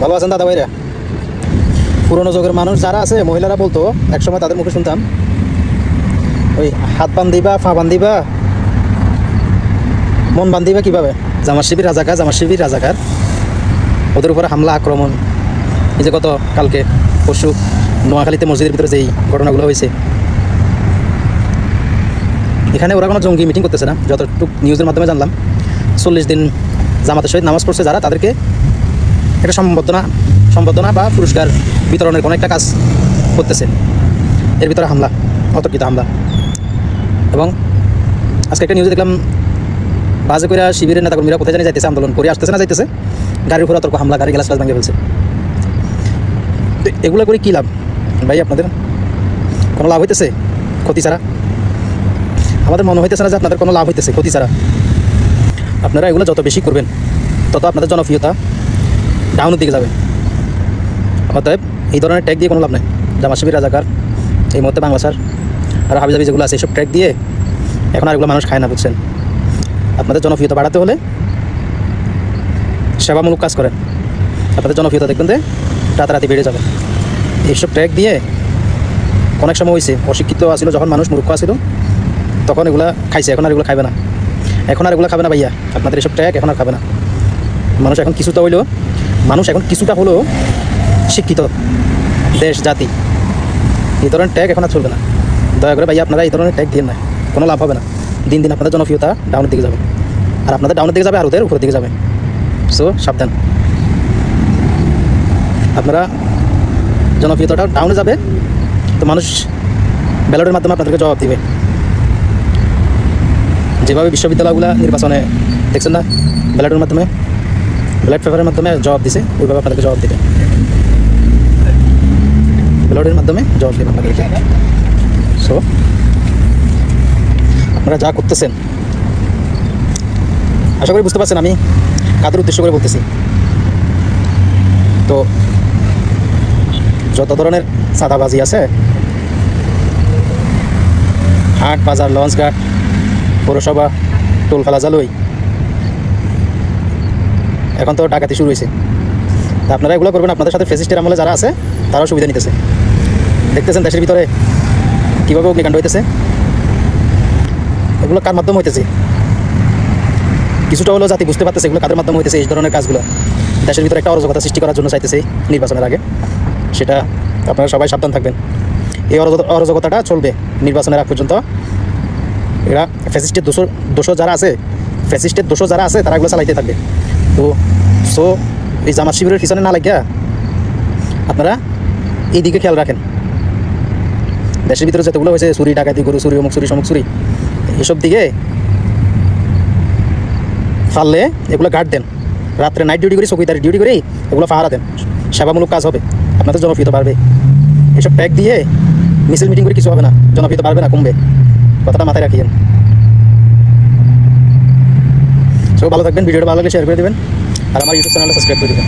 ভালো আছেন দাদা ভাইরা? পুরনো যুগের মানুষ যারা আছে, মহিলারা বলতো একসময়, তাদের মুখে শুনতাম, ওই হাত বান্ধিবা, পা বান্ধিবা, মন বান্ধিবা কীভাবে? জামাত শিবির রাজাকার, জামাত শিবির রাজাকার, ওদের উপরে হামলা আক্রমণ। এই যে গত কালকে পরশু নোয়াখালীতে মসজিদের ভিতরে যেই ঘটনাগুলো হয়েছে, এখানে ওরা কোনো জঙ্গি মিটিং করতেছে না, যতটুকু নিউজের মাধ্যমে জানলাম। 40 দিন জামাতের সহিত নামাজ পড়ছে যারা, তাদেরকে একটা সম্বর্ধনা বা পুরস্কার বিতরণের কোনো একটা কাজ করতেছে, এর ভিতরে হামলা, অতর্কিত হামলা। এবং আজকে একটা নিউজে দেখলাম, বাজে করে শিবিরের নেতাকর্মীরা কোথায় জানি যাইতেছে, আন্দোলন করে আসতেছে না যাইতেছে, গাড়ির উপরে অতর্ক হামলা, গাড়ি গ্লাস ভাঙিয়ে ফেলছে। তো এগুলো করে কী লাভ ভাই? আপনাদের কোনো লাভ হইতেছে? ক্ষতি ছাড়া। আমাদের মনে হইতেছে না যে আপনাদের কোনো লাভ হইতেছে, ক্ষতি ছাড়া। আপনারা এগুলো যত বেশি করবেন, তত আপনাদের জনপ্রিয়তা ডাউনের দিকে যাবে। অতএব এই ধরনের ট্যাগ দিয়ে কোনো লাভ নেই। জামাত শিবির রাজাকার, এই মুহূর্তে বাংলাদেশ আর হাবিজাবি যেগুলো আছে, এইসব ট্যাগ দিয়ে এখন আর এগুলো মানুষ খায় না, বুঝছেন? আপনাদের জনপ্রিয়তা বাড়াতে হলে সেবামূলক কাজ করেন, আপনাদের জনপ্রিয়তা দেখবেন যে রাতারাতি বেড়ে যাবে। এইসব ট্যাগ দিয়ে অনেক সময় হয়েছে, অশিক্ষিত আসছিল যখন মানুষ, মূর্খ আসছিল তখন এগুলো খাইছে, এখন আর এগুলো খাবে না, এখন আর এগুলো খাবে না ভাইয়া। আপনাদের এসব ট্যাগ এখন আর খাবে না। মানুষ এখন কিছুটা হলেও শিক্ষিত, দেশ জাতি, এই ধরনের ট্যাগ এখন আর চলবে না। দয়া করে ভাইয়া আপনারা এই ধরনের ট্যাগ দিয়ে না, কোনো লাভ হবে না। দিন দিন আপনাদের জনপ্রিয়তা ডাউনের দিকে যাবে, আর আপনাদের ডাউনের দিকে যাবে আর ওদের উপরের দিকে যাবে। সো সাবধান, আপনারা জনপ্রিয়তাটা ডাউনে যাবে তো মানুষ ব্যালটের মাধ্যমে আপনাদেরকে জবাব দিবে। যেভাবে বিশ্ববিদ্যালয়গুলো নির্বাচনে দেখছেন না, ব্যালটের মাধ্যমে, ব্যালট পেপারের মাধ্যমে জবাব দিছে, ওইভাবে আপনাদেরকে জবাব দেবে, ব্যালটের মাধ্যমে জবাব দেবে আপনাদেরকে। সো আপনারা যা করতেছেন, আশা করি বুঝতে পারছেন আমি কাদের উদ্দেশ্য করে বলতেছি। তো যত ধরনের চাঁদাবাজি আছে, হাট বাজার, লঞ্চঘাট, পৌরসভা, টোল ফেলা জালই, এখন তো ডাকাতি শুরু হয়েছে। তা আপনারা এগুলো করবেন, আপনাদের সাথে ফ্যাসিস্টের আমলে যারা আছে তারাও সুবিধা নিতেছে। দেখতেছেন দেশের ভিতরে কীভাবে অগ্নিকাণ্ড হইতেছে, এগুলো কার মাধ্যমে হইতেছে? কিছুটা হলেও জাতি বুঝতে পারতেছে এগুলো কাদের মাধ্যমে হইতেছে। এই ধরনের কাজগুলো দেশের ভিতরে একটা অরাজকতা সৃষ্টি করার জন্য চাইতেছে নির্বাচনের আগে। সেটা আপনারা সবাই সাবধান থাকবেন। এই অরাজকতাটা চলবে নির্বাচনের আগ পর্যন্ত। এরা ফ্যাসিস্টের দোষর যারা আছে তারা এগুলো চালাইতে থাকবে। তো সো এই জামাত শিবিরের পিছনে না লাগিয়া আপনারা এই দিকে খেয়াল রাখেন। দেশের ভিতরে যতগুলো হয়েছে, চুরি ডাকাতি, গরু চুরি, অমুক চুরি, সমুক চুরি, এসব দিকে ফাললে এগুলো গার্ড দেন। রাত্রে নাইট ডিউটি করে, চৌকিদারি ডিউটি করে এগুলো পাহারা দেন। সেবামূলক কাজ হবে, আপনাদের জনপ্রিয়তা বাড়বে। এসব ট্যাগ দিয়ে মিছিল মিটিং করে কিছু হবে না, জনপ্রিয়তা বাড়বে না, কমবে। কথাটা মাথায় রাখিয়েন। সব ভালো থাকবেন, ভিডিওটা ভালো লাগলে শেয়ার করে দেবেন, আর আমার ইউটিউব চ্যানেলটা সাবস্ক্রাইব করে দেবেন।